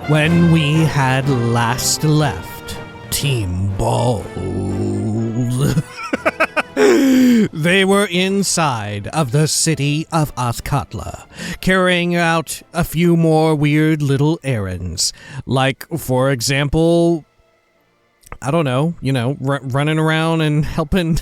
When we had last left Team Bald, they were inside of the city of Athkatla, carrying out a few more weird little errands. Like, for example, I don't know, running around and helping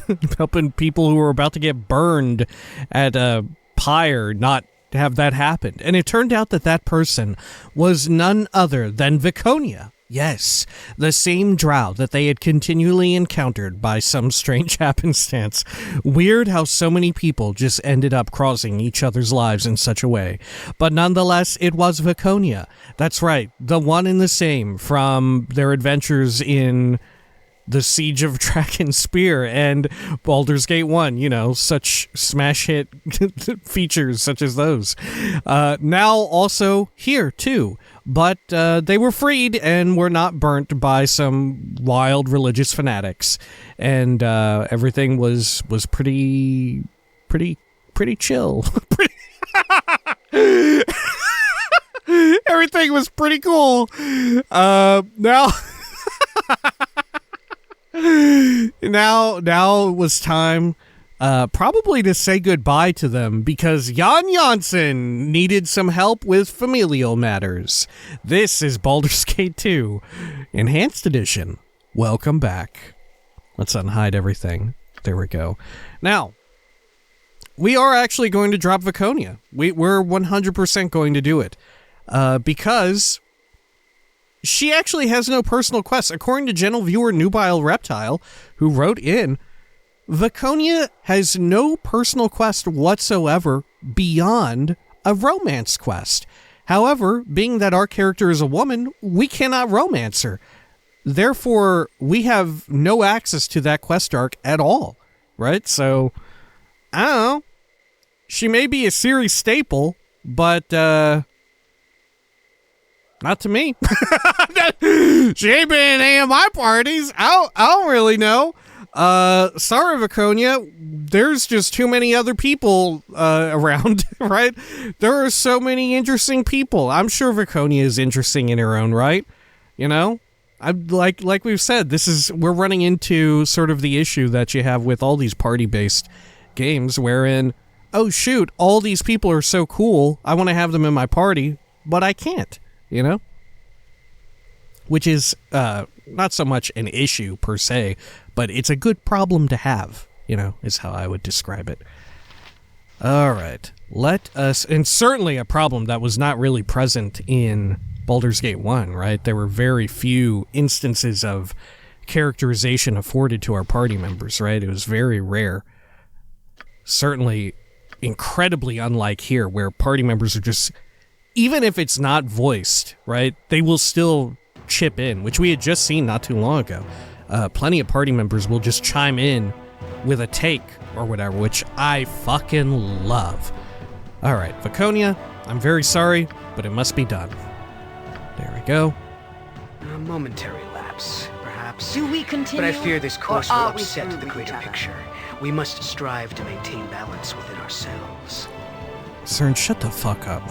people who were about to get burned at a pyre not have that happen. And it turned out that that person was none other than Viconia. Yes, the same drow that they had continually encountered by some strange happenstance. Weird how so many people just ended up crossing each other's lives in such a way. But nonetheless, it was Viconia. That's right, the one and the same from their adventures in the Siege of Dragon Spear and Baldur's Gate 1, such smash hit features such as those. Now also here too, but they were freed and were not burnt by some wild religious fanatics, and everything was pretty chill. Everything was pretty cool. Now it was time probably to say goodbye to them, because Jansen needed some help with familial matters. This is Baldur's Gate 2 Enhanced Edition. Welcome back. Let's unhide everything. There we go. Now, we are actually going to drop Viconia. We're 100% going to do it. Because she actually has no personal quests. According to General Viewer Nubile Reptile, who wrote in, Viconia has no personal quest whatsoever beyond a romance quest. However, being that our character is a woman, we cannot romance her. Therefore, we have no access to that quest arc at all, right? So, I don't know. She may be a series staple, but, not to me. She ain't been in any of my parties. I don't really know. Sorry, Viconia. There's just too many other people around, right? There are so many interesting people. I'm sure Viconia is interesting in her own right. Like we've said, we're running into sort of the issue that you have with all these party-based games, wherein, oh shoot, all these people are so cool. I want to have them in my party, but I can't. Which is not so much an issue per se, but it's a good problem to have, is how I would describe it. All right, and certainly a problem that was not really present in Baldur's Gate 1, right? There were very few instances of characterization afforded to our party members, right? It was very rare. Certainly incredibly unlike here, where party members are just, even if it's not voiced, right, they will still chip in, which we had just seen not too long ago. Plenty of party members will just chime in with a take or whatever, which I fucking love. All right, Viconia, I'm very sorry, but it must be done. There we go. A momentary lapse, perhaps. Do we continue? But I fear this course will upset the greater together? picture. We must strive to maintain balance within ourselves. CERN, shut the fuck up.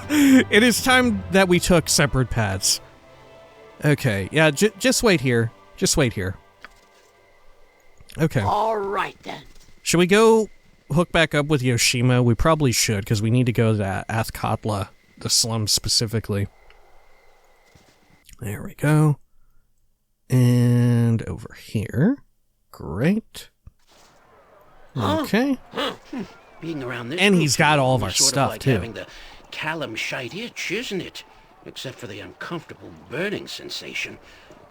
It is time that we took separate paths. Okay, yeah, just wait here. Just wait here. Okay. All right, then. Should we go hook back up with Yoshima? We probably should, because we need to go to Athkatla, the slums specifically. There we go. And over here. Great. Okay. Being around this and he's got all of our sort stuff, like too. Having the Calamshite itch, isn't it? Except for the uncomfortable burning sensation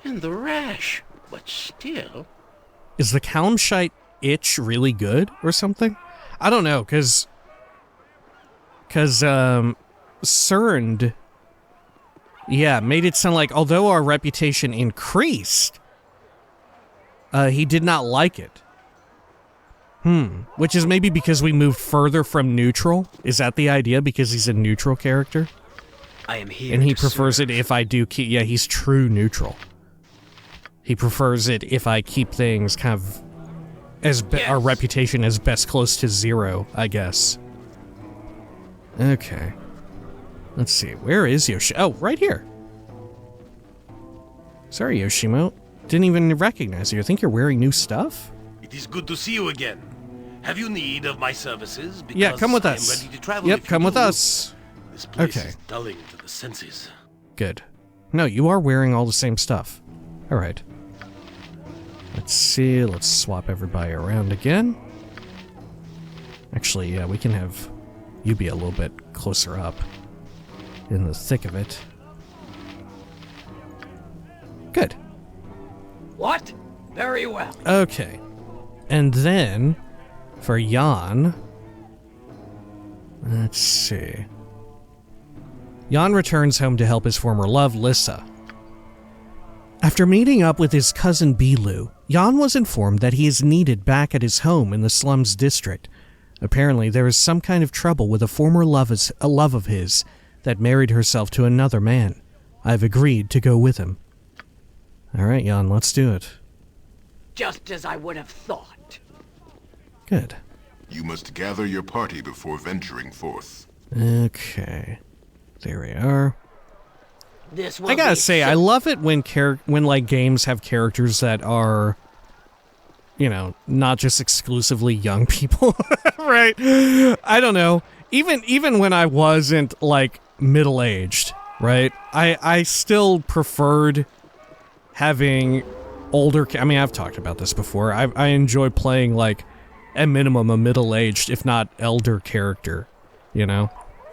and the rash. But still... Is the Calamshite itch really good or something? I don't know, because CERN, made it sound like although our reputation increased, he did not like it. Which is maybe because we moved further from neutral? Is that the idea? Because he's a neutral character? I am here and he to prefers serve. it if I do keep... Yeah, he's true neutral. He prefers it if I keep things kind of... our reputation as best close to 0, I guess. Okay. Let's see. Where is Yoshi? Oh, right here. Sorry, Yoshimo. Didn't even recognize you. I think you're wearing new stuff? It is good to see you again. Have you need of my services? Because Yeah, come with I am us. ready to travel Yep, if you come with do. us. This place Okay. is dulling to the senses. Good. No, you are wearing all the same stuff. Alright. Let's see. Let's swap everybody around again. Actually, yeah, we can have you be a little bit closer up in the thick of it. Good. What? Very well. Okay. And then, for Jan, let's see. Jan returns home to help his former love, Lissa. After meeting up with his cousin Bilu, Jan was informed that he is needed back at his home in the slums district. Apparently, there is some kind of trouble with a former love of his that married herself to another man. I've agreed to go with him. Alright, Jan, let's do it. Just as I would have thought. Good. You must gather your party before venturing forth. Okay. There we are. This will I gotta be say, I love it when like games have characters that are, you know, not just exclusively young people, right? I don't know. Even when I wasn't like middle-aged, right? I still preferred having older. I mean, I've talked about this before. I enjoy playing like at minimum a middle-aged, if not elder character, you know.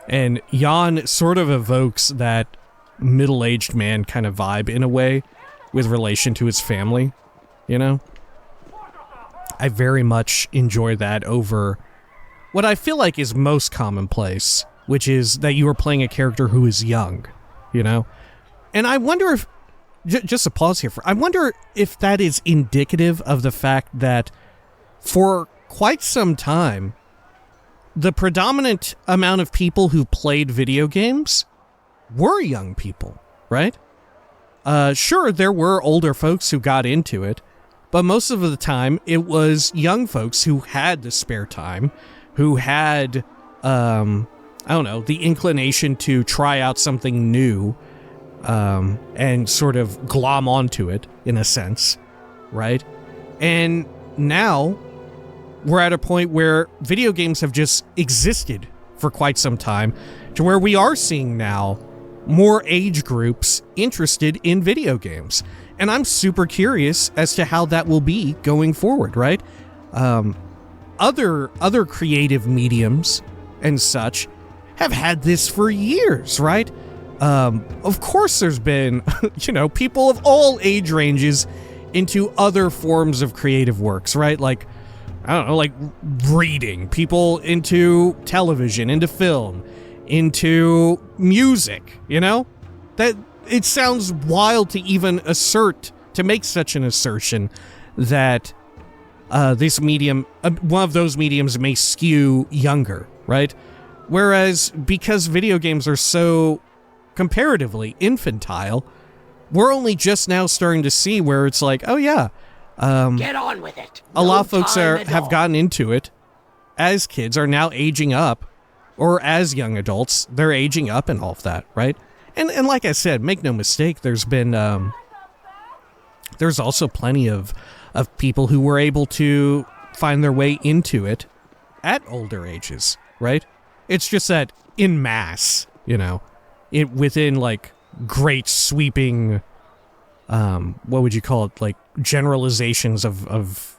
And Jan sort of evokes that middle-aged man kind of vibe in a way with relation to his family, you know? I very much enjoy that over what I feel like is most commonplace, which is that you are playing a character who is young, you know? And I wonder if, just a pause here, I wonder if that is indicative of the fact that for quite some time, the predominant amount of people who played video games were young people, right? Sure, there were older folks who got into it, but most of the time it was young folks who had the spare time, who had, I don't know, the inclination to try out something new, and sort of glom onto it, in a sense, right? And now we're at a point where video games have just existed for quite some time, to where we are seeing now more age groups interested in video games. And I'm super curious as to how that will be going forward, right? Other creative mediums and such have had this for years, right? Of course there's been, you know, people of all age ranges into other forms of creative works, right? Like, I don't know, like reading, people into television, into film, into music, you know? That it sounds wild to even make such an assertion that this medium, one of those mediums may skew younger, right? Whereas because video games are so comparatively infantile, we're only just now starting to see where it's like, oh yeah, Get on with it. a lot of folks have gotten into it as kids, are now aging up, or as young adults, they're aging up and all of that, right? And like I said, make no mistake, there's been, there's also plenty of people who were able to find their way into it at older ages, right? It's just that in mass, you know, within like great sweeping, what would you call it? Like generalizations of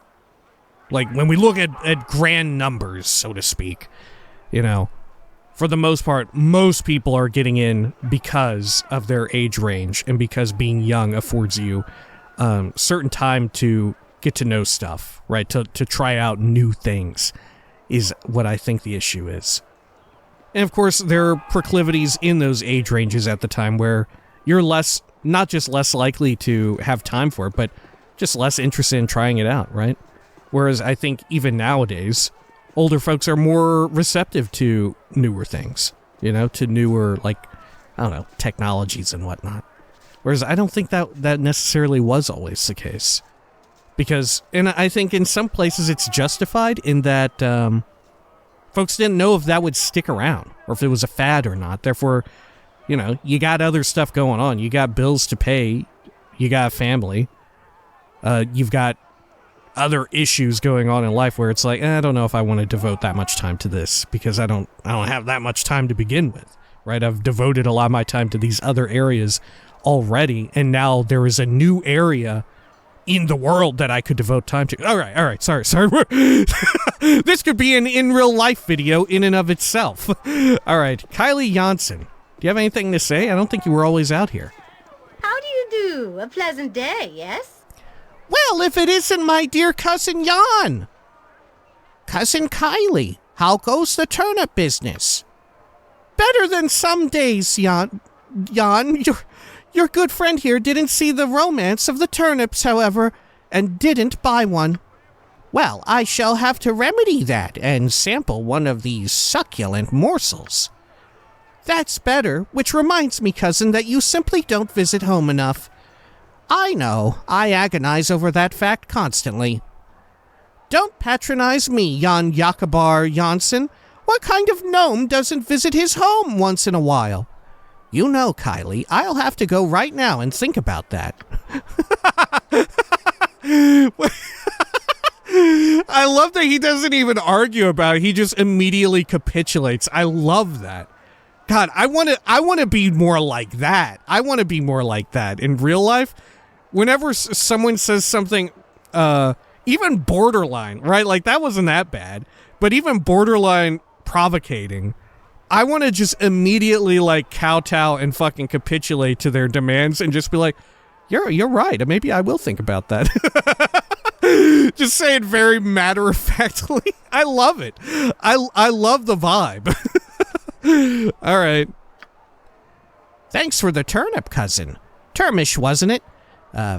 like when we look at grand numbers, so to speak, you know, for the most part, most people are getting in because of their age range and because being young affords you certain time to get to know stuff, right? To try out new things is what I think the issue is. And of course, there are proclivities in those age ranges at the time where you're not just less likely to have time for it, but just less interested in trying it out, right? Whereas I think even nowadays, older folks are more receptive to newer things, you know, to newer, like, I don't know, technologies and whatnot. Whereas I don't think that necessarily was always the case. Because, and I think in some places it's justified in that folks didn't know if that would stick around or if it was a fad or not. Therefore, you know, you got other stuff going on. You got bills to pay You got a family. You've got other issues going on in life where it's like, I don't know if I want to devote that much time to this because I don't have that much time to begin with, right? I've devoted a lot of my time to these other areas already, and now there is a new area in the world that I could devote time to. All right, sorry. This could be an in real life video in and of itself. All right, Kylie Jansen, do you have anything to say? I don't think you were always out here. How do you do? A pleasant day, yes? Well, if it isn't my dear cousin Jan. Cousin Kylie, how goes the turnip business? Better than some days, Jan, your good friend here didn't see the romance of the turnips, however, and didn't buy one. Well, I shall have to remedy that and sample one of these succulent morsels. That's better, which reminds me, cousin, that you simply don't visit home enough. I know, I agonize over that fact constantly. Don't patronize me, Jan Jakobar Jansen. What kind of gnome doesn't visit his home once in a while? You know, Kylie, I'll have to go right now and think about that. I love that he doesn't even argue about it. He just immediately capitulates. I love that. God, I want to be more like that. I want to be more like that in real life. Whenever someone says something, even borderline, right? Like, that wasn't that bad, but even borderline provocating, I want to just immediately, like, kowtow and fucking capitulate to their demands and just be like, you're right. Maybe I will think about that. Just say it very matter-of-factly. I love it. I love the vibe. All right. Thanks for the turnip, cousin. Termish, wasn't it?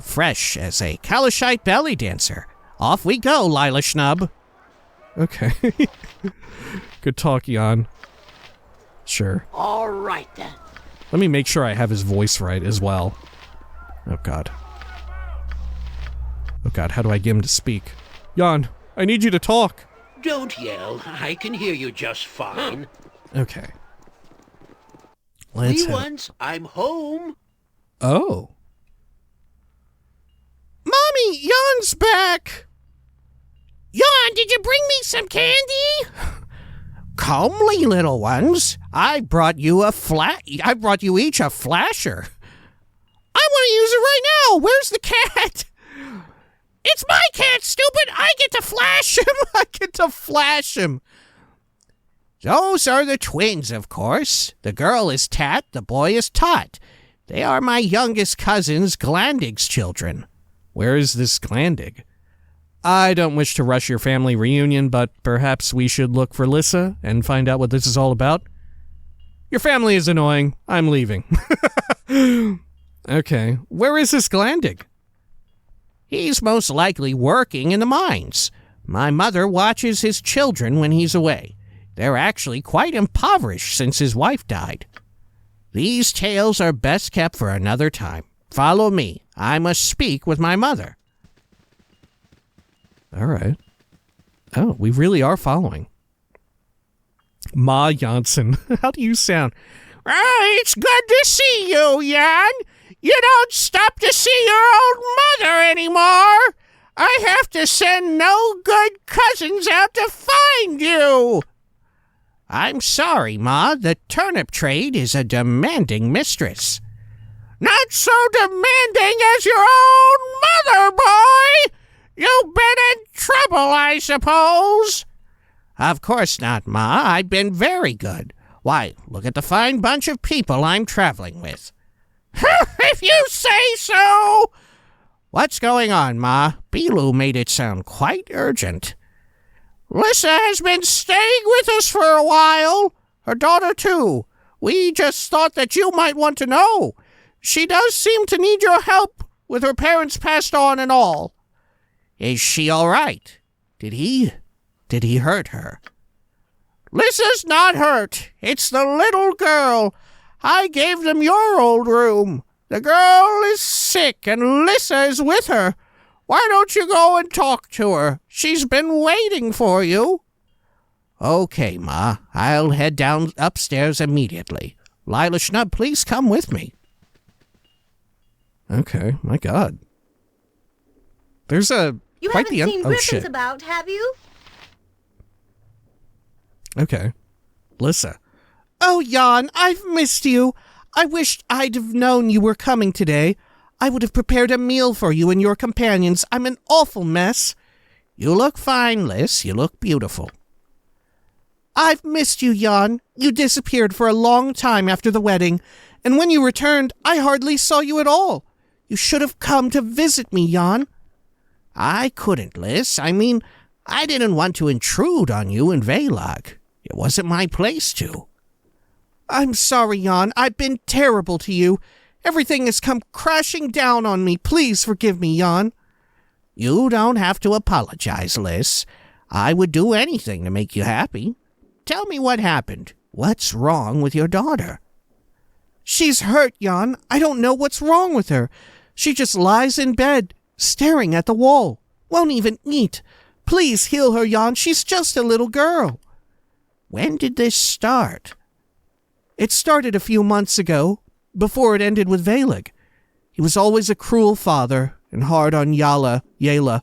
Fresh as a Kalashite belly dancer. Off we go, Lila Schnub. Okay. Good talk, Jan. Sure. All right, then. Let me make sure I have his voice right as well. Oh, God. Oh, God, how do I get him to speak? Jan, I need you to talk. Don't yell. I can hear you just fine. Okay. Let's Wee ones, I'm home. Oh. Mommy, Jan's back. Jan, did you bring me some candy? Calmly, little ones. I brought you each a flasher. I want to use it right now. Where's the cat? It's my cat, stupid. I get to flash him. I get to flash him. Those are the twins, of course. The girl is Tat, the boy is Tot. They are my youngest cousins, Glandig's children. Where is this Glandig? I don't wish to rush your family reunion, but perhaps we should look for Lissa and find out what this is all about. Your family is annoying. I'm leaving. Okay, where is this Glandig? He's most likely working in the mines. My mother watches his children when he's away. They're actually quite impoverished since his wife died. These tales are best kept for another time. Follow me. I must speak with my mother. All right. Oh, we really are following. Ma Jansen. How do you sound? It's good to see you, Jan. You don't stop to see your old mother anymore. I have to send no good cousins out to find you. I'm sorry, Ma. The turnip trade is a demanding mistress. Not so demanding as your own mother, boy. You've been in trouble, I suppose. Of course not, Ma. I've been very good. Why, look at the fine bunch of people I'm traveling with. If you say so. What's going on, Ma? Bilu made it sound quite urgent. Lissa has been staying with us for a while. Her daughter, too. We just thought that you might want to know. She does seem to need your help, with her parents passed on and all. Is she all right? Did he hurt her? Lissa's not hurt. It's the little girl. I gave them your old room. The girl is sick, and Lissa is with her. Why don't you go and talk to her? She's been waiting for you. Okay, Ma. I'll head down upstairs immediately. Lila Schnub, please come with me. Okay, my God. There's a... You quite haven't the... seen oh, Griffin's shit. about, have you? Okay. Lissa. Oh, Jan, I've missed you. I wished I'd have known you were coming today. I would have prepared a meal for you and your companions. I'm an awful mess. You look fine, Liz. You look beautiful. I've missed you, Jan. You disappeared for a long time after the wedding, and when you returned, I hardly saw you at all. You should have come to visit me, Jan. I couldn't, Liz. I mean, I didn't want to intrude on you in Velag. It wasn't my place to. I'm sorry, Jan. I've been terrible to you. Everything has come crashing down on me. Please forgive me, Jan. You don't have to apologize, Liz. I would do anything to make you happy. Tell me what happened. What's wrong with your daughter? She's hurt, Jan. I don't know what's wrong with her. She just lies in bed, staring at the wall. Won't even eat. Please heal her, Jan. She's just a little girl. When did this start? It started a few months ago, before it ended with Velag. He was always a cruel father and hard on Yela.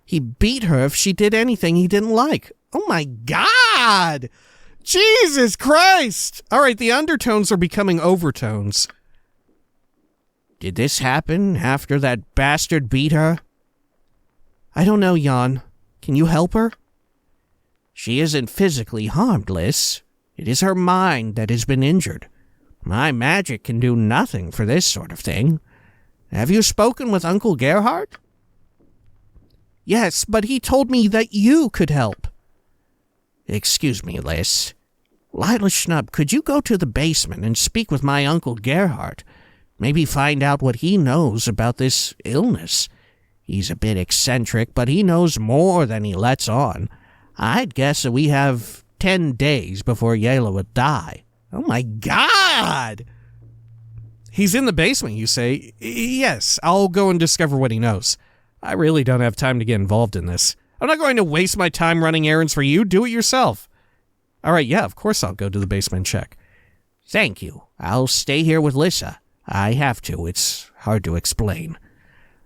He beat her if she did anything he didn't like. Oh my God! Jesus Christ! All right, the undertones are becoming overtones. Did this happen after that bastard beat her? I don't know, Jan. Can you help her? She isn't physically harmed, Liz. It is her mind that has been injured. My magic can do nothing for this sort of thing. Have you spoken with Uncle Gerhardt? Yes, but he told me that you could help. Excuse me, Liz. Lila Schnub, could you go to the basement and speak with my Uncle Gerhardt? Maybe find out what he knows about this illness. He's a bit eccentric, but he knows more than he lets on. I'd guess that we have 10 days before Yela would die. Oh my God! He's in the basement, you say? Yes, I'll go and discover what he knows. I really don't have time to get involved in this. I'm not going to waste my time running errands for you. Do it yourself. All right, yeah, of course I'll go to the basement and check. Thank you. I'll stay here with Lissa. I have to. It's hard to explain.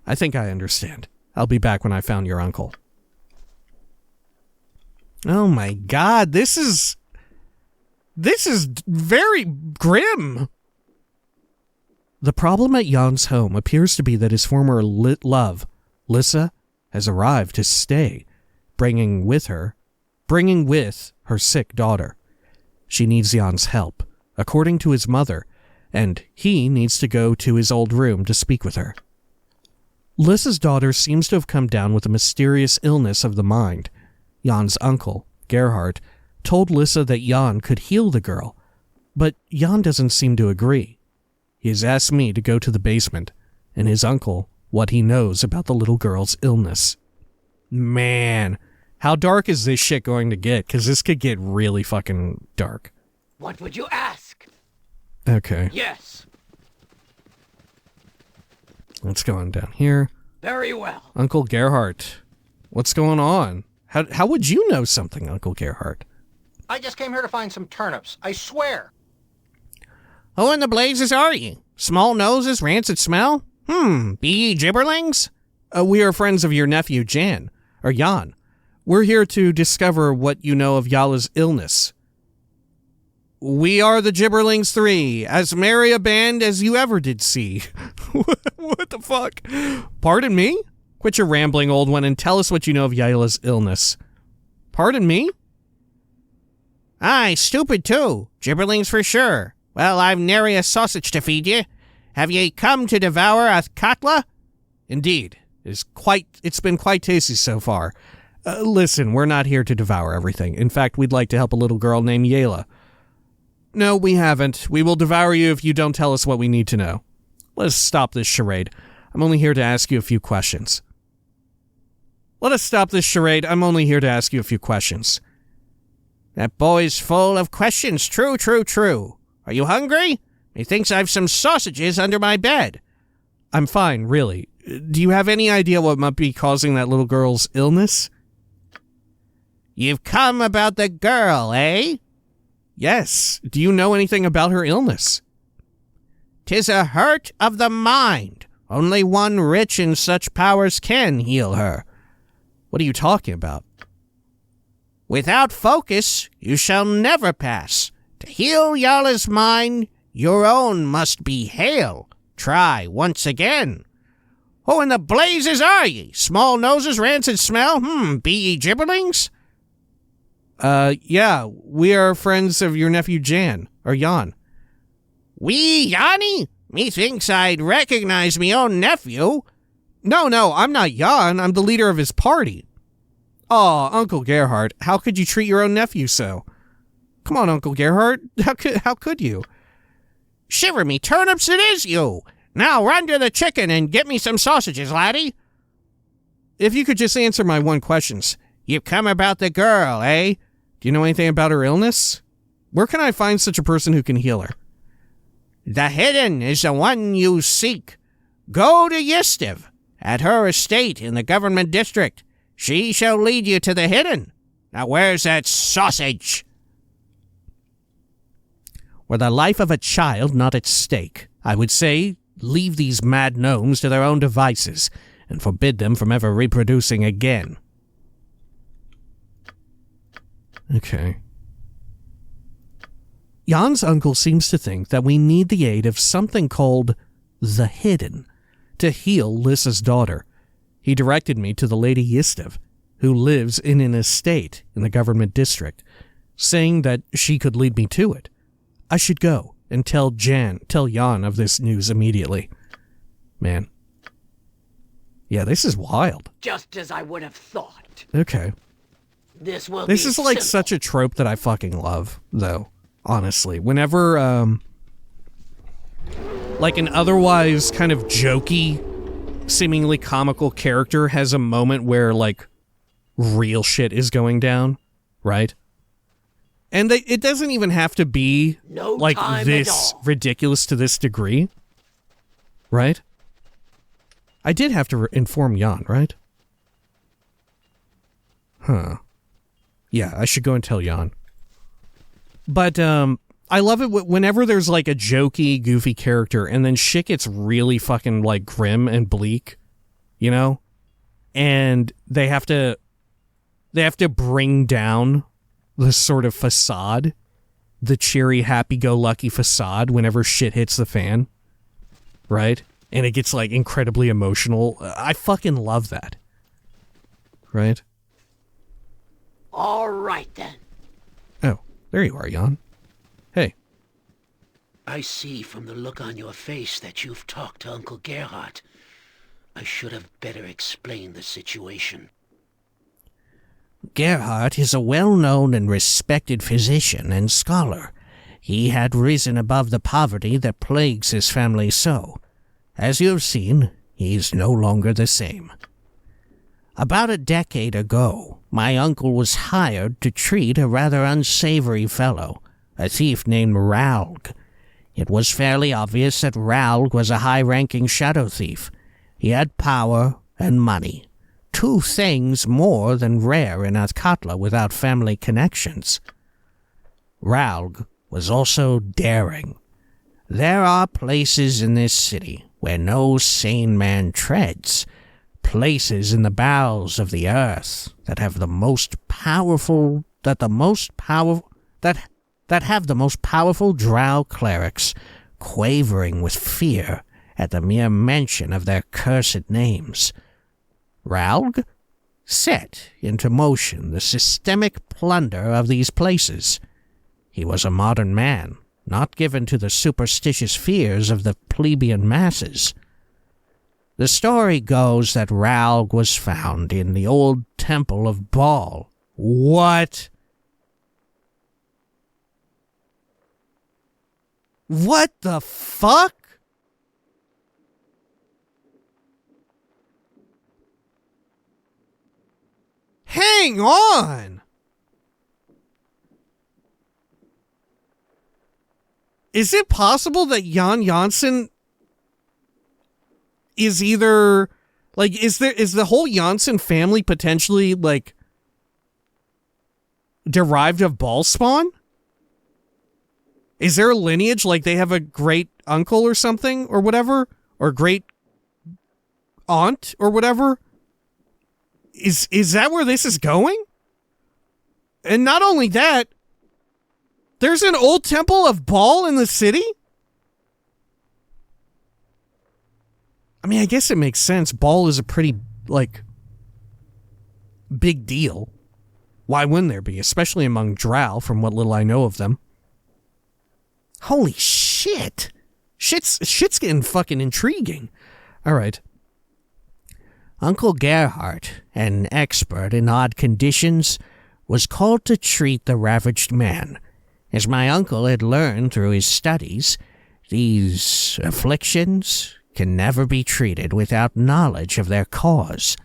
I think I understand. I'll be back when I found your uncle. Oh my God, this is very grim. The problem at Jan's home appears to be that his former love, Lissa, has arrived to stay, bringing with her sick daughter. She needs Jan's help, according to his mother, and he needs to go to his old room to speak with her. Lissa's daughter seems to have come down with a mysterious illness of the mind. Jan's uncle, Gerhardt, told Lissa that Jan could heal the girl, but Jan doesn't seem to agree. He has asked me to go to the basement, and his uncle what he knows about the little girl's illness. Man, how dark is this shit going to get? Because this could get really fucking dark. What would you ask? Okay. Yes. Let's go on down here. Very well. Uncle Gerhardt, what's going on? How would you know something, Uncle Gerhardt? I just came here to find some turnips, I swear. Who in the blazes are you? Small noses, rancid smell? Be ye gibberlings? We are friends of your nephew, Jan. We're here to discover what you know of Yala's illness. We are the Gibberlings 3, as merry a band as you ever did see. What the fuck? Pardon me? Quit your rambling, old one, and tell us what you know of Yala's illness. Pardon me? Aye, stupid too. Gibberlings for sure. Well, I've nary a sausage to feed ye. Have ye come to devour Athkatla? Indeed. It's been quite tasty so far. Listen, we're not here to devour everything. In fact, we'd like to help a little girl named Yela. No, we haven't. We will devour you if you don't tell us what we need to know. Let us stop this charade. I'm only here to ask you a few questions. Let us stop this charade. I'm only here to ask you a few questions. That boy's full of questions. True, true, true. Are you hungry? Methinks I've some sausages under my bed. I'm fine, really. Do you have any idea what might be causing that little girl's illness? You've come about the girl, eh? Yes. Do you know anything about her illness? 'Tis a hurt of the mind, Only one rich in such powers can heal her. What are you talking about? Without focus, you shall never pass. To heal Yala's mind, your own must be hale. Try once again. Who in the blazes are ye? Small noses, rancid smell? Be ye gibberlings? Yeah, we are friends of your nephew Jan, or Jan. We, Yanni? Methinks I'd recognize me own nephew. No, I'm not Jan. I'm the leader of his party. Aw, Uncle Gerhardt, how could you treat your own nephew so? Come on, Uncle Gerhardt, how could you? Shiver me turnips, it is you. Now run to the chicken and get me some sausages, laddie. If you could just answer my one questions. You've come about the girl, eh? Do you know anything about her illness? Where can I find such a person who can heal her? The hidden is the one you seek. Go to Yistiv, at her estate in the government district. She shall lead you to the hidden. Now where's that sausage? Were the life of a child not at stake, I would say leave these mad gnomes to their own devices and forbid them from ever reproducing again. Okay. Jan's uncle seems to think that we need the aid of something called the Hidden to heal Lissa's daughter. He directed me to the Lady Yistev, who lives in an estate in the government district, saying that she could lead me to it. I should go and tell Jan of this news immediately. Man. Yeah, this is wild. Just as I would have thought. Okay. This is like simple. such a trope that I fucking love, though. Honestly, whenever like an otherwise kind of jokey, seemingly comical character has a moment where like real shit is going down, right? And it doesn't even have to be No like time this at all. ridiculous to this degree, right? I did have to inform Jan, right? Huh. Yeah, I should go and tell Jan. But I love it whenever there's like a jokey, goofy character and then shit gets really fucking like grim and bleak, you know? And they have to bring down the sort of facade, the cheery, happy-go-lucky facade whenever shit hits the fan, right? And it gets like incredibly emotional. I fucking love that. Right? All right, then. Oh, there you are, Jan. Hey. I see from the look on your face that you've talked to Uncle Gerhardt. I should have better explained the situation. Gerhardt is a well-known and respected physician and scholar. He had risen above the poverty that plagues his family so. As you have seen, he is no longer the same. About a decade ago, my uncle was hired to treat a rather unsavory fellow, a thief named Ralg. It was fairly obvious that Ralg was a high-ranking shadow thief. He had power and money, two things more than rare in Athkatla without family connections. Ralg was also daring. There are places in this city where no sane man treads, places in the bowels of the earth that have the most powerful drow clerics quavering with fear at the mere mention of their cursed names. Ralg set into motion the systemic plunder of these places. He was a modern man, not given to the superstitious fears of the plebeian masses. The story goes that Ralg was found in the old temple of Bhaal. What? What the fuck? Hang on! Is it possible that Jan Jansen is either like is the whole Jansen family potentially like derived of Bhaalspawn? Is there a lineage like they have a great uncle or something or whatever, or great aunt or whatever? Is that where this is going? And not only that, there's an old temple of Bhaal in the city? I mean, I guess it makes sense. Bhaal is a pretty, big deal. Why wouldn't there be? Especially among Drow, from what little I know of them. Holy shit. Shit's getting fucking intriguing. All right. Uncle Gerhardt, an expert in odd conditions, was called to treat the ravaged man. As my uncle had learned through his studies, these afflictions can never be treated without knowledge of their cause.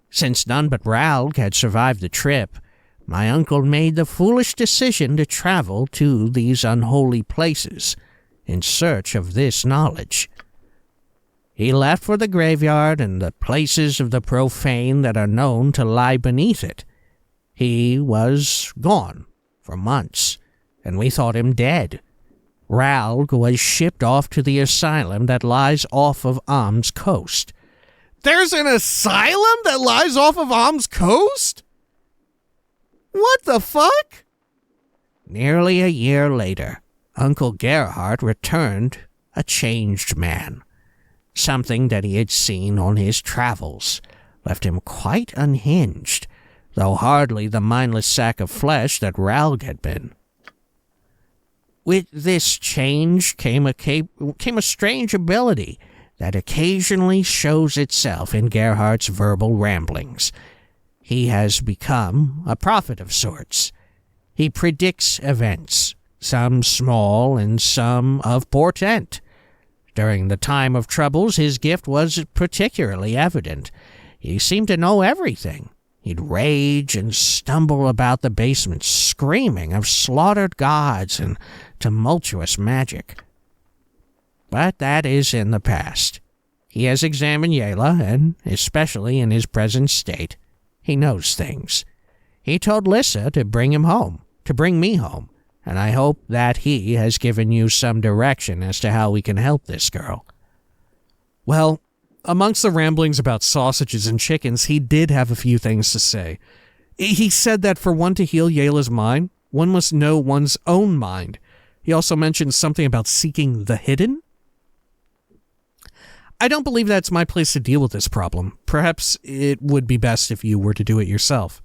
Since none but Ralg had survived the trip, my uncle made the foolish decision to travel to these unholy places in search of this knowledge. He left for the graveyard and the places of the profane that are known to lie beneath it. He was gone for months, and we thought him dead. Ralg was shipped off to the asylum that lies off of Amn's coast. There's an asylum that lies off of Amn's coast? What the fuck? Nearly a year later, Uncle Gerhardt returned a changed man. Something that he had seen on his travels left him quite unhinged, though hardly the mindless sack of flesh that Ralg had been. With this change came a strange ability that occasionally shows itself in Gerhardt's verbal ramblings. He has become a prophet of sorts. He predicts events, some small and some of portent. During the time of troubles, his gift was particularly evident. He seemed to know everything. He'd rage and stumble about the basement, screaming of slaughtered gods and tumultuous magic. But that is in the past. He has examined Yela, and especially in his present state, he knows things. He told Lissa to bring him home, to bring me home, and I hope that he has given you some direction as to how we can help this girl. Well, amongst the ramblings about sausages and chickens, he did have a few things to say. He said that for one to heal Yela's mind, one must know one's own mind. He also mentioned something about seeking the hidden. I don't believe that's my place to deal with this problem. Perhaps it would be best if you were to do it yourself.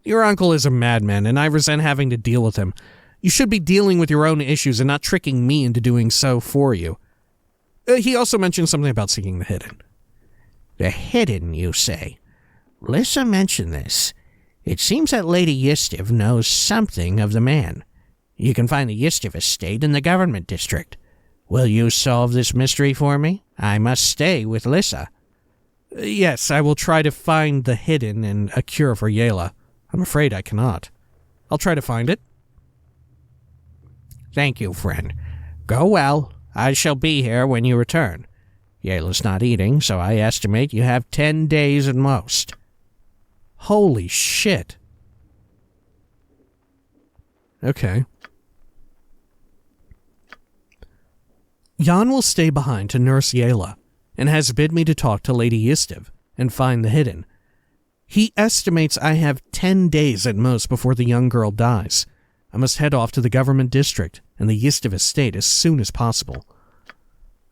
Your uncle is a madman, and I resent having to deal with him. You should be dealing with your own issues and not tricking me into doing so for you. He also mentioned something about seeking the hidden. The hidden, you say? Lissa mentioned this. It seems that Lady Yistiv knows something of the man. You can find the Yistiv estate in the government district. Will you solve this mystery for me? I must stay with Lissa. Yes, I will try to find the hidden and a cure for Yela. I'm afraid I cannot. I'll try to find it. Thank you, friend. Go well. I shall be here when you return. Yela's not eating, so I estimate you have 10 days at most. Holy shit. Okay. Jan will stay behind to nurse Yela, and has bid me to talk to Lady Yistiv and find the hidden. He estimates I have 10 days at most before the young girl dies. I must head off to the government district and the Yistiv estate as soon as possible.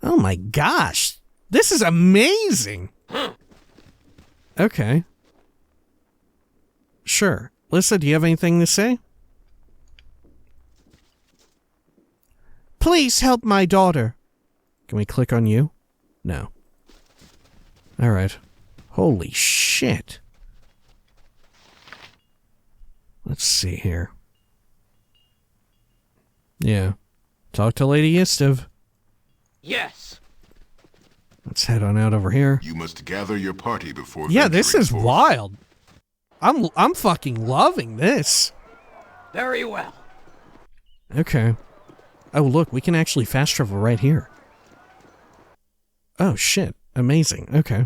Oh my gosh! This is amazing! Okay. Sure. Lissa, do you have anything to say? Please help my daughter. Can we click on you? No. Alright. Holy shit. Let's see here. Yeah. Talk to Lady Yistiv. Yes. Let's head on out over here. You must gather your party before Yeah, this venturing is forth. wild. I'm fucking loving this. Very well. Okay. Oh, look, we can actually fast travel right here. Oh, shit. Amazing. Okay.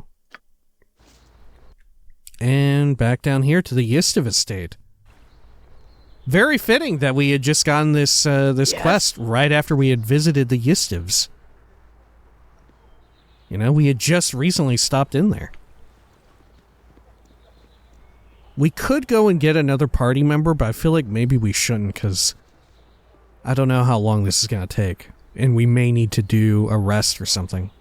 And back down here to the Yistiv estate. Very fitting that we had just gotten this Yes. quest right after we had visited the Yistivs. You know, we had just recently stopped in there. We could go and get another party member, but I feel like maybe we shouldn't, because I don't know how long this is going to take. And we may need to do a rest or something.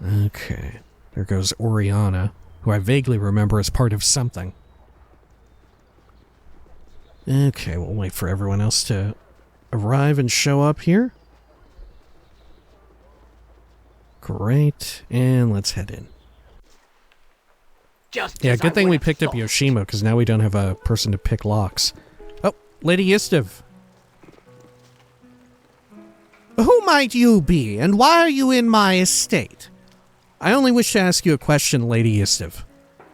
Okay. There goes Oriana, who I vaguely remember as part of something. Okay, we'll wait for everyone else to arrive and show up here. Great. And let's head in. Yeah, good thing we picked up Yoshima, because now we don't have a person to pick locks. Oh, Lady Istiv. Who might you be, and why are you in my estate? I only wish to ask you a question, Lady Istiv.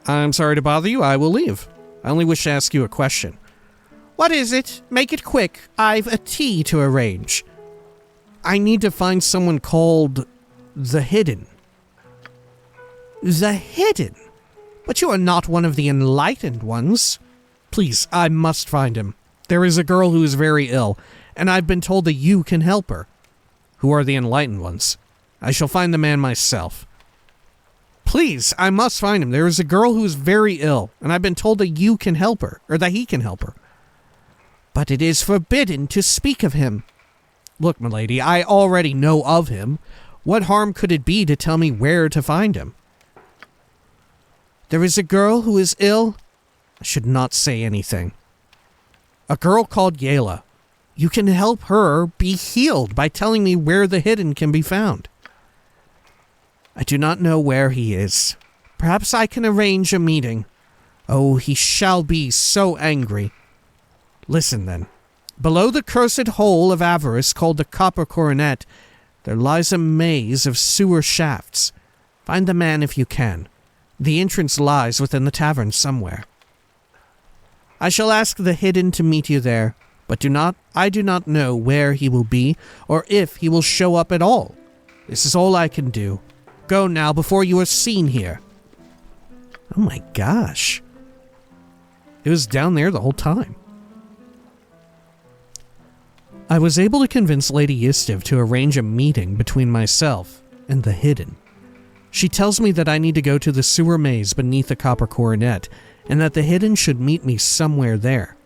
I'm sorry to bother you, I will leave. I only wish to ask you a question. What is it? Make it quick. I've a tea to arrange. I need to find someone called the Hidden. The Hidden? But you are not one of the enlightened ones. Please, I must find him. There is a girl who is very ill, and I've been told that you can help her. Who are the enlightened ones? I shall find the man myself. Please, I must find him. There is a girl who is very ill, and I've been told that you can help her, or that he can help her. But it is forbidden to speak of him. Look, milady, I already know of him. What harm could it be to tell me where to find him? There is a girl who is ill. I should not say anything. A girl called Yela. You can help her be healed by telling me where the Hidden can be found. I do not know where he is. Perhaps I can arrange a meeting. Oh, he shall be so angry. Listen, then. Below the cursed hole of avarice called the Copper Coronet, there lies a maze of sewer shafts. Find the man if you can. The entrance lies within the tavern somewhere. I shall ask the Hidden to meet you there, but I do not know where he will be, or if he will show up at all. This is all I can do. Go now before you are seen here. Oh my gosh. It was down there the whole time. I was able to convince Lady Istiv to arrange a meeting between myself and the Hidden. She tells me that I need to go to the sewer maze beneath the Copper Coronet, and that the Hidden should meet me somewhere there.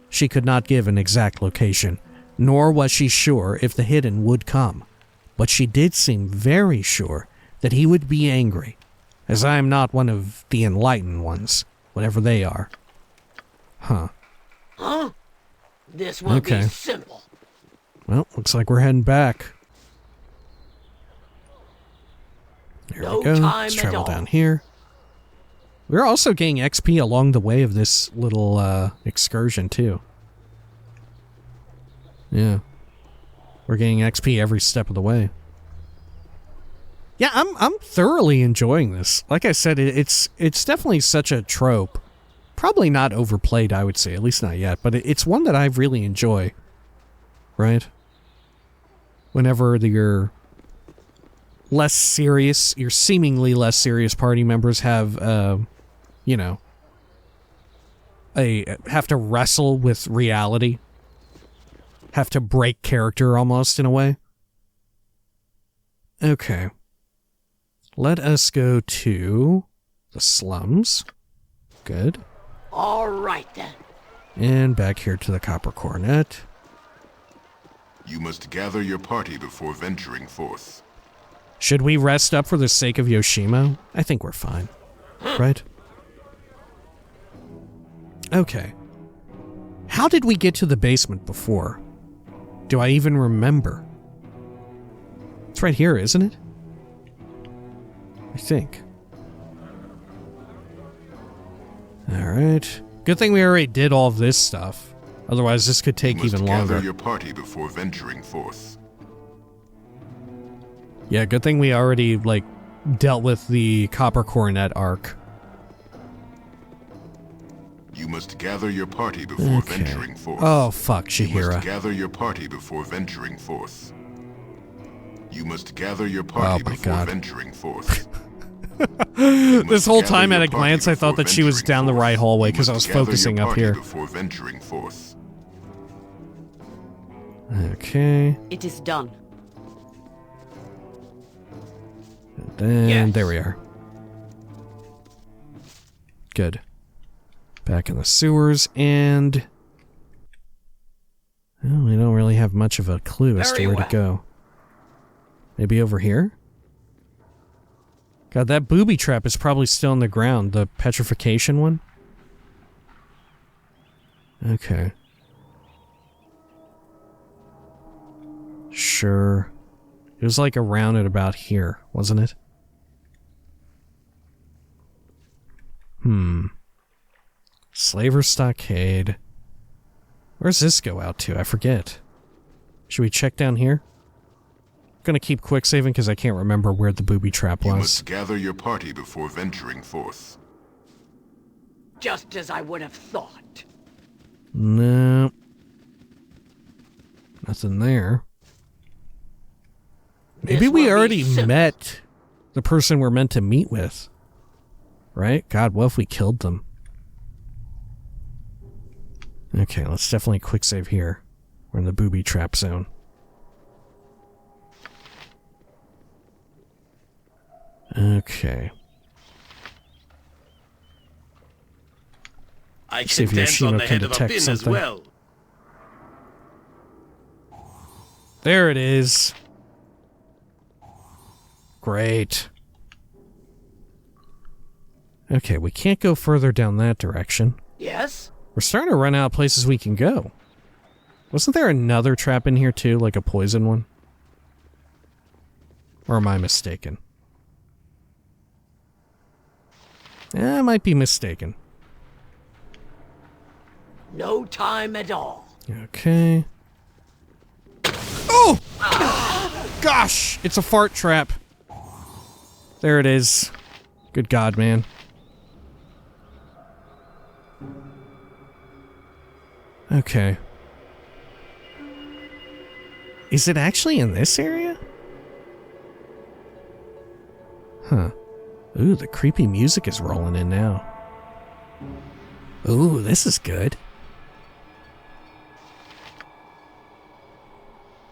She could not give an exact location, nor was she sure if the Hidden would come, but she did seem very sure that he would be angry, as I am not one of the enlightened ones, whatever they are. Huh. Huh? This will be simple. Well, looks like we're heading back. There we go. Let's travel down here. We're also getting XP along the way of this little excursion, too. Yeah. We're getting XP every step of the way. Yeah, I'm thoroughly enjoying this. Like I said, it's definitely such a trope. Probably not overplayed, I would say, at least not yet, but it's one that I really enjoy. Right? Whenever your less serious, your seemingly less serious party members have, you know, have to wrestle with reality. Have to break character almost, in a way. Okay. Let us go to the slums. Good. All right, then. And back here to the Copper Coronet. You must gather your party before venturing forth. Should we rest up for the sake of Yoshima? I think we're fine. Right? Okay. How did we get to the basement before? Do I even remember? It's right here, isn't it? I think. Alright. Good thing we already did all of this stuff. Otherwise, this could take even longer. Gather your party before venturing forth. Yeah, good thing we already, like, dealt with the Copper Coronet arc. You must gather your party before venturing forth. Oh, fuck, Shihira. You must gather your party before venturing forth. You must gather your party before venturing forth. This whole time at a glance, I thought that she was down the right hallway because I was focusing up here. Before venturing forth. Okay. It is done. And there we are. Good. Back in the sewers, and... well, we don't really have much of a clue as to where to go. Maybe over here? God, that booby trap is probably still on the ground. The petrification one? Okay. Sure. It was like around it about here, wasn't it? Slaver Stockade. Where's this go out to? I forget. Should we check down here? I'm gonna keep quick saving because I can't remember where the booby trap was. You must gather your party before venturing forth. Just as I would have thought. No. Nothing there. Maybe we already met the person we're meant to meet with. Right? God, what if we killed them? Okay, let's definitely quick save here. We're in the booby trap zone. Okay. I See can if dance on Yoshino the can head of a detect pin as something. well. There it is. Great. Okay, we can't go further down that direction. Yes? We're starting to run out of places we can go. Wasn't there another trap in here too, like a poison one? Or am I mistaken? I might be mistaken. No time at all. Okay. Oh! Gosh! It's a fart trap. There it is. Good God, man. Okay. Is it actually in this area? Huh. Ooh, the creepy music is rolling in now. Ooh, this is good.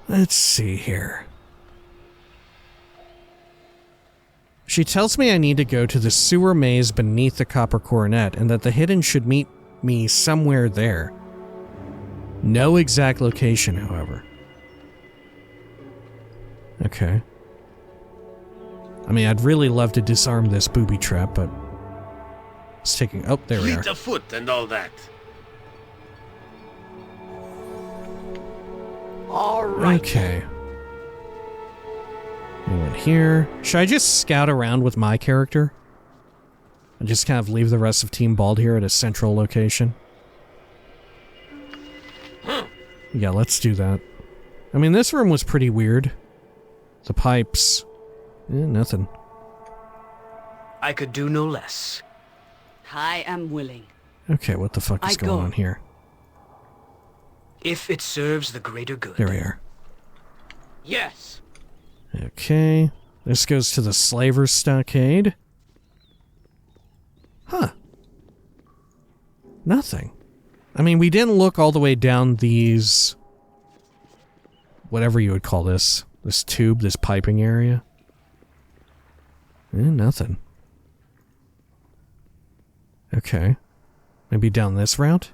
Let's see here. She tells me I need to go to the sewer maze beneath the Copper Coronet and that the hidden should meet me somewhere there. No exact location, however. Okay. I mean, I'd really love to disarm this booby trap, but it's taking... oh, there we are. Fleet of foot and all that. All right. Okay. Anyone here? Should I just scout around with my character? And just kind of leave the rest of Team Bald here at a central location? Yeah, let's do that. I mean, this room was pretty weird. The pipes. Nothing. I could do no less. I am willing. Okay, what the fuck is going on here? If it serves the greater good. There we are. Yes. Okay. This goes to the Slaver Stockade. Huh. Nothing. I mean, we didn't look all the way down these... whatever you would call this. This tube, this piping area. Nothing. Okay. Maybe down this route?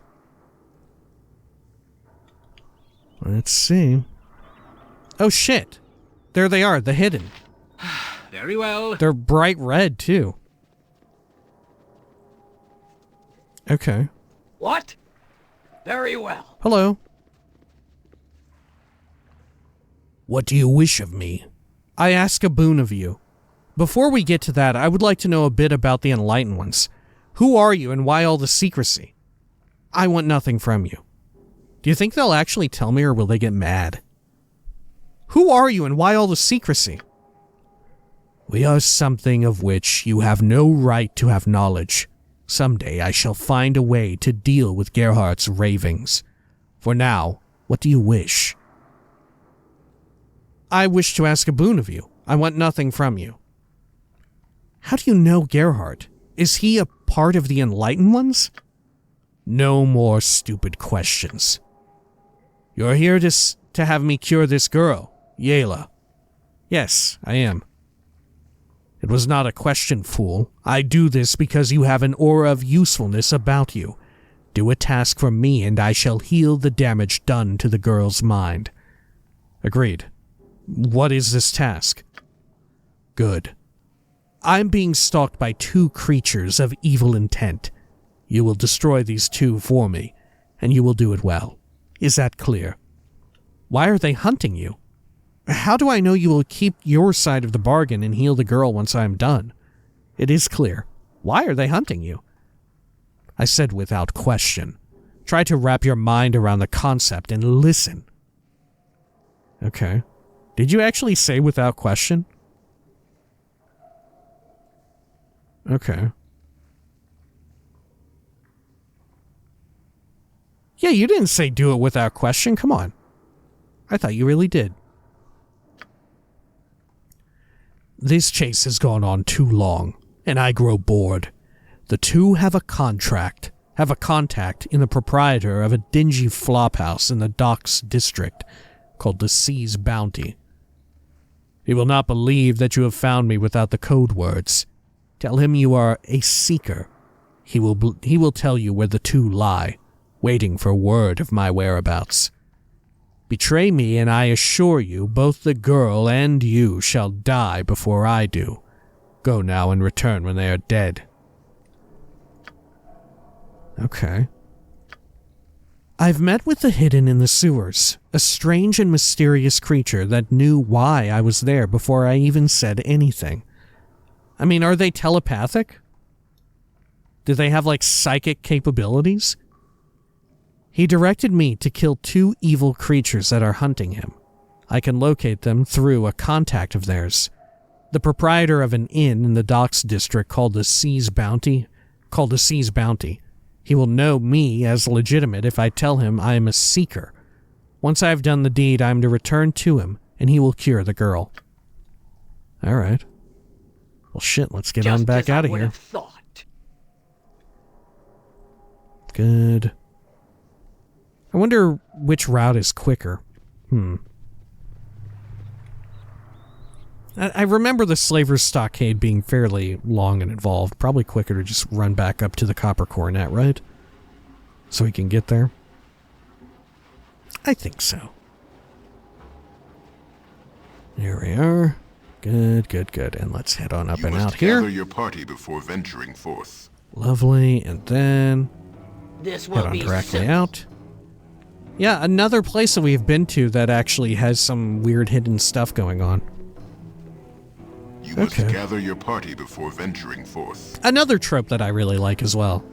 Let's see. Oh shit! There they are, the hidden. Very well. They're bright red, too. Okay. What? Very well. Hello. What do you wish of me? I ask a boon of you. Before we get to that, I would like to know a bit about the Enlightened Ones. Who are you and why all the secrecy? I want nothing from you. Do you think they'll actually tell me or will they get mad? Who are you and why all the secrecy? We are something of which you have no right to have knowledge. Someday I shall find a way to deal with Gerhardt's ravings. For now, what do you wish? I wish to ask a boon of you. I want nothing from you. How do you know Gerhardt? Is he a part of the Enlightened Ones? No more stupid questions. You're here to have me cure this girl, Yela. Yes, I am. It was not a question, fool. I do this because you have an aura of usefulness about you. Do a task for me and I shall heal the damage done to the girl's mind. Agreed. What is this task? Good. I'm being stalked by 2 creatures of evil intent. You will destroy these 2 for me, and you will do it well. Is that clear? Why are they hunting you? How do I know you will keep your side of the bargain and heal the girl once I am done? It is clear. Why are they hunting you? I said without question. Try to wrap your mind around the concept and listen. Okay. Did you actually say without question? Okay. Yeah, you didn't say do it without question. Come on. I thought you really did. This chase has gone on too long, and I grow bored. The 2 have a contact in the proprietor of a dingy flophouse in the Docks district called the Sea's Bounty. He will not believe that you have found me without the code words. Tell him you are a seeker. He will tell you where the 2 lie, waiting for word of my whereabouts. Betray me, and I assure you, both the girl and you shall die before I do. Go now and return when they are dead. Okay. I've met with the hidden in the sewers, a strange and mysterious creature that knew why I was there before I even said anything. I mean, are they telepathic? Do they have, like, psychic capabilities? He directed me to kill 2 evil creatures that are hunting him. I can locate them through a contact of theirs. The proprietor of an inn in the Docks district called the Sea's Bounty. He will know me as legitimate if I tell him I am a seeker. Once I have done the deed, I am to return to him, and he will cure the girl. Alright. Well, shit, let's get on back out of here. Good. I wonder which route is quicker. I remember the Slaver's Stockade being fairly long and involved. Probably quicker to just run back up to the Copper Coronet, right? So we can get there. I think so. Here we are. Good, good, good. And let's head on up and out here. You must gather your party before venturing forth. Lovely. And then This head on directly out. Yeah, another place that we've been to that actually has some weird hidden stuff going on. You must gather your party before venturing forth. Another trope that I really like as well.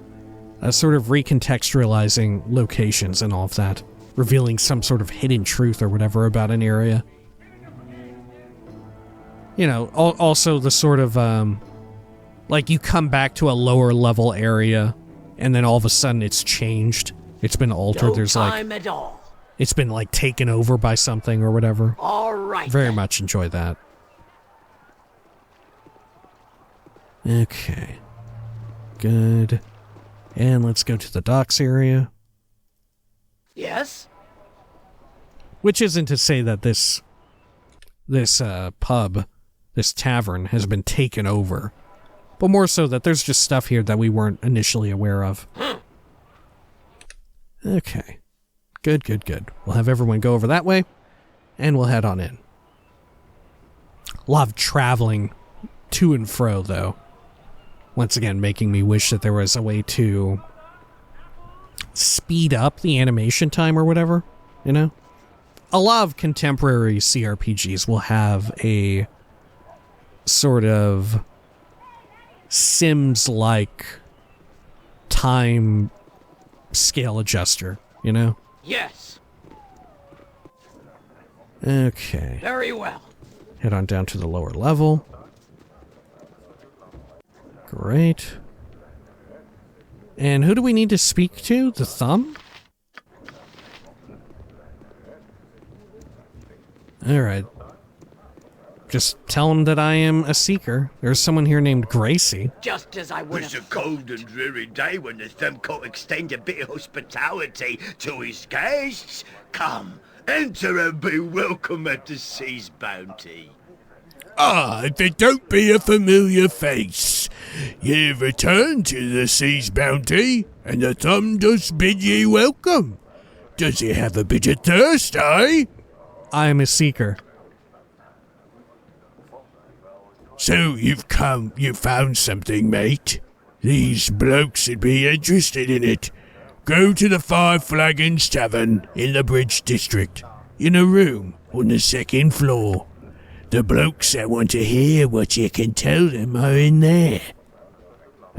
Sort of recontextualizing locations and all of that. Revealing some sort of hidden truth or whatever about an area. You know, also the sort of, like you come back to a lower level area and then all of a sudden it's changed. It's been altered. No There's time like, at all. it's been like taken over by something or whatever. All right. Very much enjoy that. Okay. Good. And let's go to the docks area. Yes? Which isn't to say that this pub, this tavern, has been taken over. But more so that there's just stuff here that we weren't initially aware of. Okay. Good, good, good. We'll have everyone go over that way, and we'll head on in. A lot of traveling to and fro, though. Once again, making me wish that there was a way to speed up the animation time or whatever, you know? A lot of contemporary CRPGs will have a sort of Sims-like time scale adjuster, you know? Yes. Okay. Very well. Head on down to the lower level. Great. And who do we need to speak to? The thumb? Alright. Just tell him that I am a seeker. There's someone here named Gracie. Just as I would It's a have cold and dreary day when the thumb can't extend a bit of hospitality to his guests. Come, enter and be welcome at the Sea's Bounty. don't be a familiar face. You've returned to the sea's bounty, and the thumb does bid ye welcome. Does he have a bit of thirst, eh? I am a seeker. So you've found something, mate. These blokes would be interested in it. Go to the Five Flagons Tavern in the Bridge District, in a room on the second floor. The blokes that want to hear what you can tell them are in there.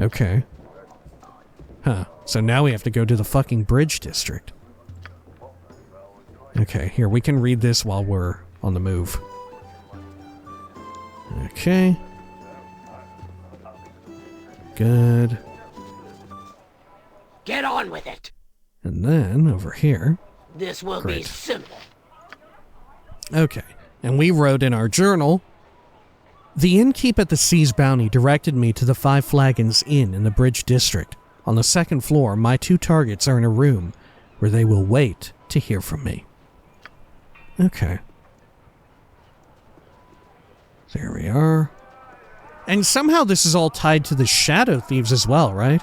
Okay. Huh. So now we have to go to the fucking Bridge District. Okay, here, we can read this while we're on the move. Okay. Good. Get on with it. And then, over here... This will be simple. Okay, and we wrote in our journal, the innkeep at the Sea's Bounty directed me to the Five Flagons Inn in the Bridge District. On the second floor, my 2 targets are in a room where they will wait to hear from me. Okay. There we are. And somehow this is all tied to the Shadow Thieves as well, right?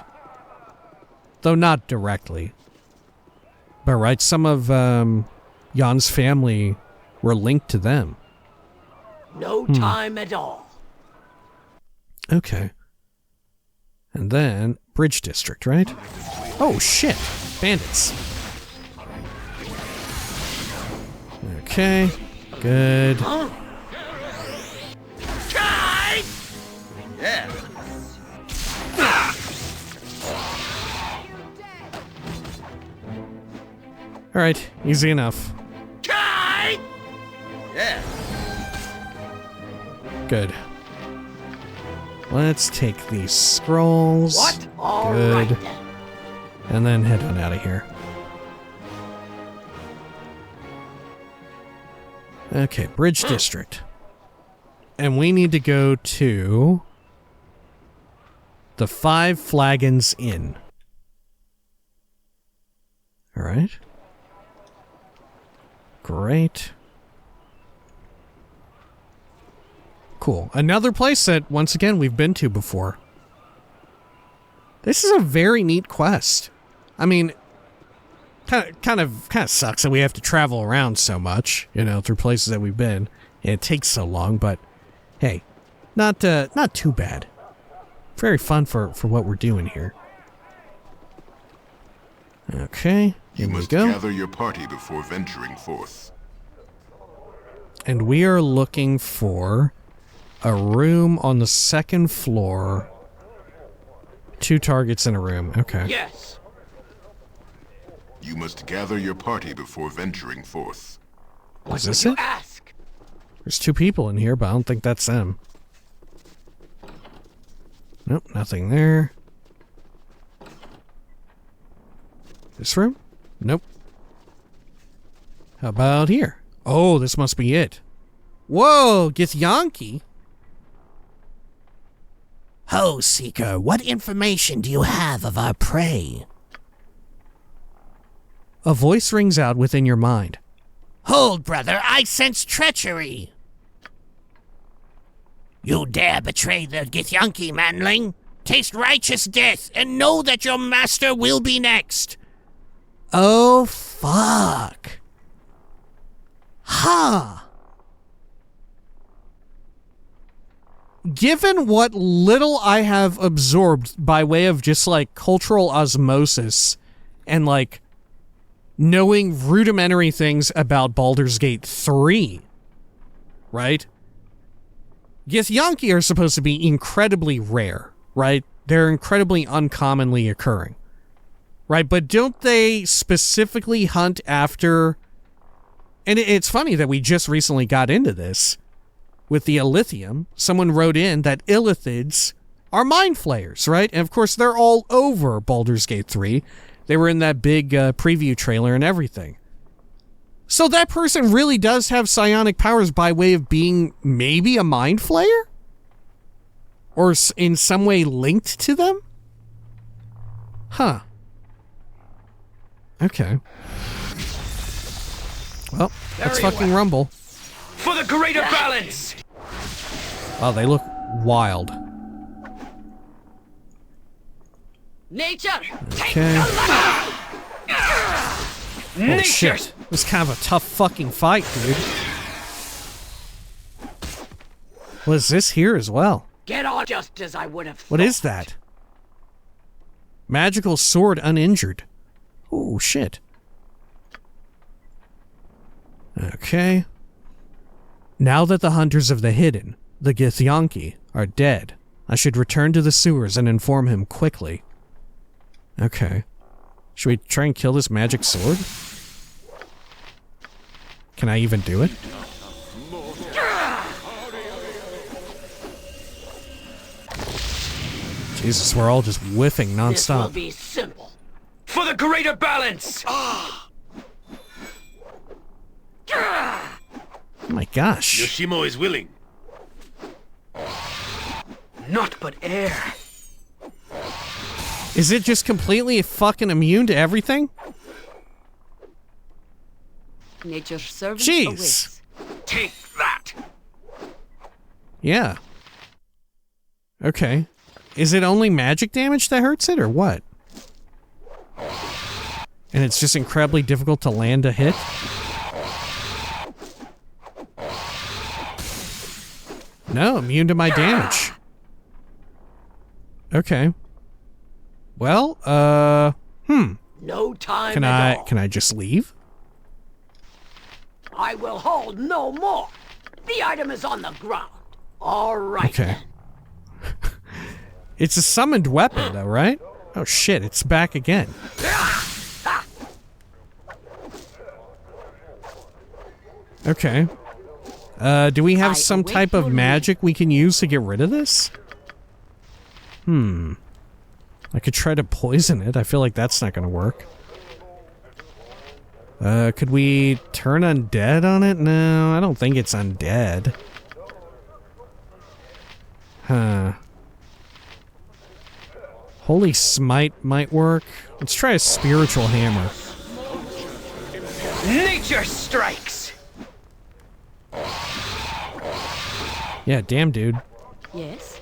Though not directly. But right, some of Jan's family were linked to them. No time at all. Okay. And then, Bridge District, right? Oh, shit. Bandits. Okay. Good. Huh? Yeah. Alright, easy enough. Yeah. Good. Let's take these scrolls. What? All Good. right then. And then head on out of here. Okay, Bridge District. And we need to go to the Five Flagons Inn. Alright. Great. Cool. Another place that, once again, we've been to before. This is a very neat quest. I mean, kind of sucks that we have to travel around so much, you know, through places that we've been. And it takes so long, but hey, not too bad. Very fun for what we're doing here. Okay, here we go. You must gather your party before venturing forth. And we are looking for a room on the second floor. 2 targets in a room. Okay. Yes. You must gather your party before venturing forth. Is this it? Ask. There's 2 people in here, but I don't think that's them. Nope, nothing there. This room? Nope. How about here? Oh, this must be it. Whoa, Githyanki. Ho, Seeker, what information do you have of our prey? A voice rings out within your mind. Hold, brother, I sense treachery. You dare betray the Githyanki, manling? Taste righteous death and know that your master will be next. Oh, fuck. Huh. Given what little I have absorbed by way of just, like, cultural osmosis and, like, knowing rudimentary things about Baldur's Gate 3, right? Githyanki are supposed to be incredibly rare, right? They're incredibly uncommonly occurring, right? But don't they specifically hunt after... And it's funny that we just recently got into this with the Illithium. Someone wrote in that Illithids are mind flayers, right? And of course, they're all over Baldur's Gate 3. They were in that big preview trailer and everything. So that person really does have psionic powers by way of being maybe a mind flayer? Or in some way linked to them? Huh. Okay. Well, let's fucking rumble. For the greater balance! Oh, they look wild. Nature, Okay. Oh shit. This is kind of a tough fucking fight, dude. What is this here as well? get on just as I would have thought. What is that? Magical sword uninjured. Oh shit. Okay. Now that the hunters of the hidden, the Githyanki, are dead, I should return to the sewers and inform him quickly. Okay. Should we try and kill this magic sword? Can I even do it? Jesus, we're all just whiffing nonstop. This will be simple. For the greater balance! Oh my gosh. Yoshimo is willing. Not but air. Is it just completely fucking immune to everything? Nature's servant Jeez. awaits. Take that! Yeah. Okay. Is it only magic damage that hurts it, or what? And it's just incredibly difficult to land a hit? No, immune to my damage. Okay. Well, No time Can at all. I just leave? I will hold no more. The item is on the ground. All right. Okay. It's a summoned weapon, though, right? Oh shit, it's back again. Okay. Do we have some type of magic we can use to get rid of this? I could try to poison it. I feel like that's not gonna work. Could we turn undead on it? No, I don't think it's undead. Huh. Holy Smite might work. Let's try a spiritual hammer. Nature strikes! Yeah, damn, dude. Yes.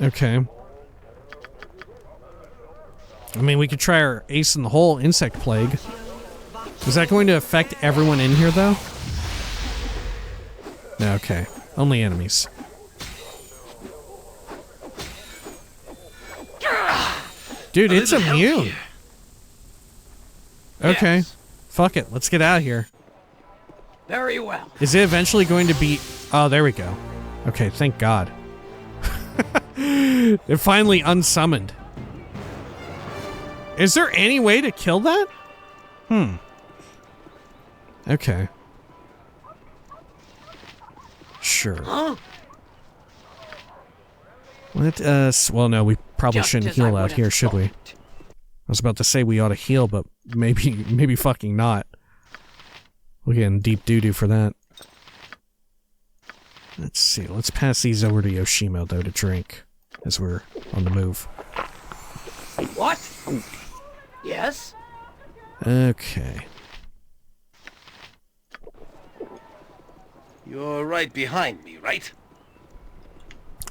Okay. I mean, we could try our ace in the hole insect plague. Is that going to affect everyone in here, though? No, okay. Only enemies. Dude, it's immune. Okay. Yes. Fuck it. Let's get out of here. Very well. Is it eventually going to be... Oh, there we go. Okay, thank God. It finally unsummoned. Is there any way to kill that? Okay. Sure. Huh? What, well, no, we probably Just shouldn't as I heal would out have here, should we? thought. I was about to say we ought to heal, but maybe fucking not. We'll get in deep doo-doo for that. Let's see, let's pass these over to Yoshimo, though, to drink, as we're on the move. What? Yes? Okay. You're right behind me, right?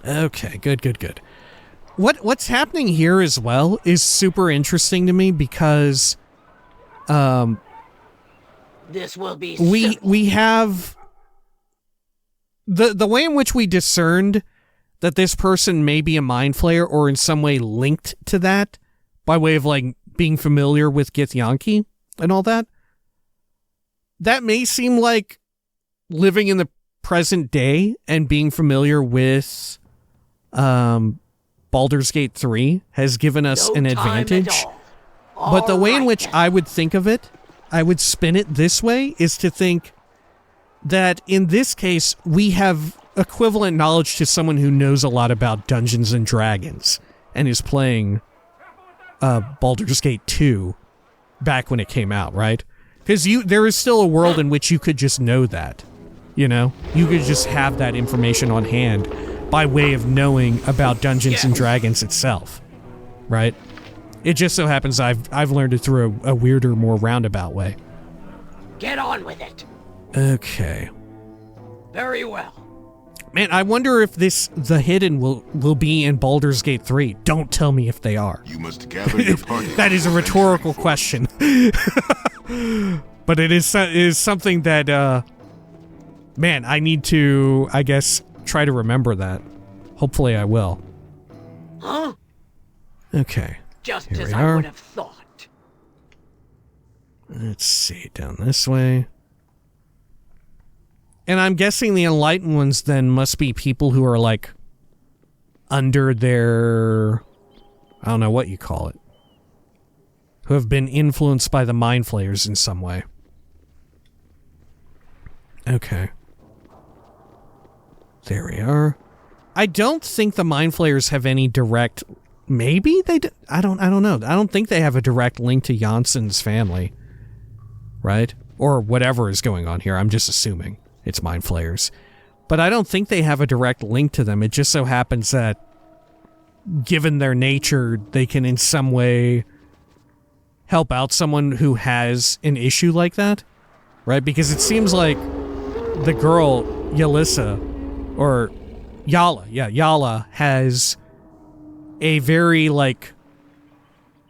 Okay, good. What's happening here as well is super interesting to me because This will be simple. we have the way in which we discerned that this person may be a mind flayer or in some way linked to that by way of like being familiar with Githyanki and all that. That may seem like living in the present day and being familiar with Baldur's Gate 3 has given us an advantage. But the way in which I would think of it, I would spin it this way, is to think that in this case, we have equivalent knowledge to someone who knows a lot about Dungeons and Dragons and is playing Baldur's Gate 2 back when it came out, right? Because there is still a world in which you could just know that, you know? You could just have that information on hand by way of knowing about Dungeons and Dragons itself, right? It just so happens I've learned it through a weirder, more roundabout way. Get on with it. Okay. Very well. Man, I wonder if the hidden will be in Baldur's Gate 3. Don't tell me if they are. You must gather your party. That is a rhetorical question. But it is something that, man, I need to, I guess, try to remember that. Hopefully I will. Huh? Okay. Just Here as we I are. would have thought. Let's see, down this way. And I'm guessing the enlightened ones then must be people who are like under their, I don't know what you call it, who have been influenced by the mind flayers in some way. Okay. There we are. I don't think the mind flayers have any direct, maybe they do, I don't know. I don't think they have a direct link to Jansen's family. Right? Or whatever is going on here. I'm just assuming it's mind flayers. But I don't think they have a direct link to them. It just so happens that given their nature, they can in some way help out someone who has an issue like that. Right? Because it seems like the girl, Yalissa, or Yala, Yala has a very, like,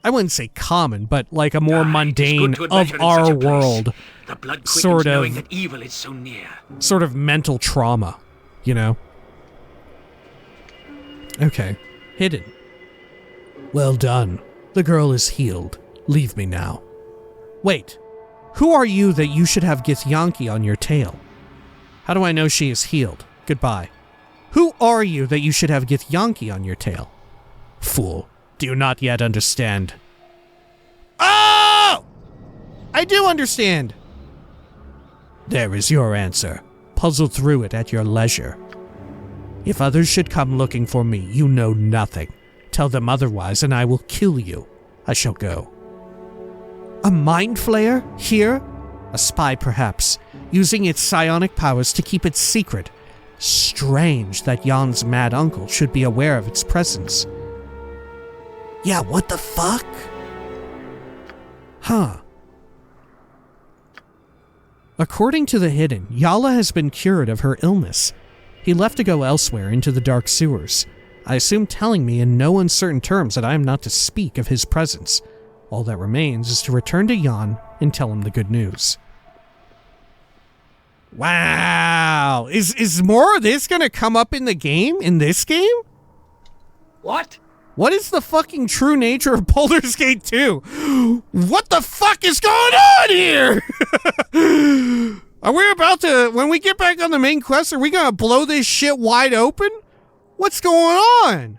I wouldn't say common, but like a more mundane of our world sort of that evil is so near. Sort of mental trauma, you know? Okay. Hidden. Well done. The girl is healed. Leave me now. Wait. Who are you that you should have Githyanki on your tail? How do I know she is healed? Goodbye. Who are you that you should have Githyanki on your tail? Fool. Do you not yet understand? Oh! I do understand. There is your answer. Puzzle through it at your leisure. If others should come looking for me, you know nothing. Tell them otherwise and I will kill you. I shall go. A mind flayer? Here? A spy, perhaps, using its psionic powers to keep it secret. Strange that Jan's mad uncle should be aware of its presence. Yeah, what the fuck? Huh. According to the Hidden, Yala has been cured of her illness. He left to go elsewhere into the dark sewers. I assume telling me in no uncertain terms that I am not to speak of his presence. All that remains is to return to Jan and tell him the good news. Wow! Is more of this gonna come up in the game? In this game? What? What is the fucking true nature of Baldur's Gate 2? What the fuck is going on here? Are we about to, when we get back on the main quest, are we gonna blow this shit wide open? What's going on?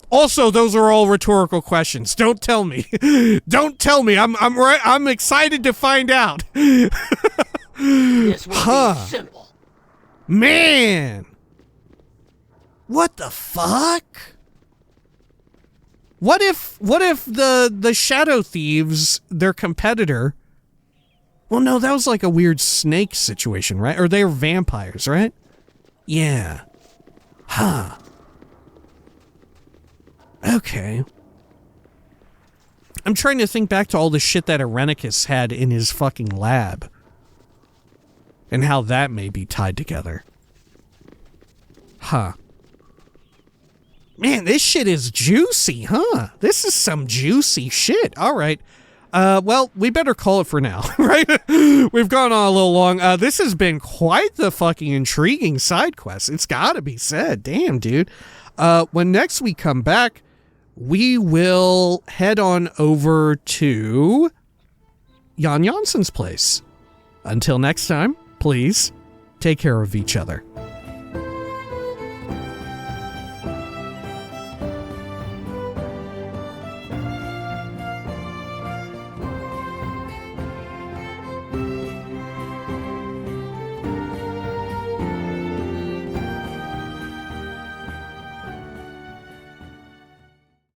Also, those are all rhetorical questions. Don't tell me. Don't tell me. I'm excited to find out. This will be simple. Man. What the fuck? What if the Shadow Thieves, their competitor... Well, no, that was like a weird snake situation, right? Or they were vampires, right? Yeah. Huh. Okay. I'm trying to think back to all the shit that Irenicus had in his fucking lab. And how that may be tied together. Huh. Man, this shit is juicy, huh? This is some juicy shit. All right. Well, we better call it for now, right? We've gone on a little long. This has been quite the fucking intriguing side quest. It's gotta be said. Damn, dude. When next we come back, we will head on over to Jan Jansen's place. Until next time, please take care of each other.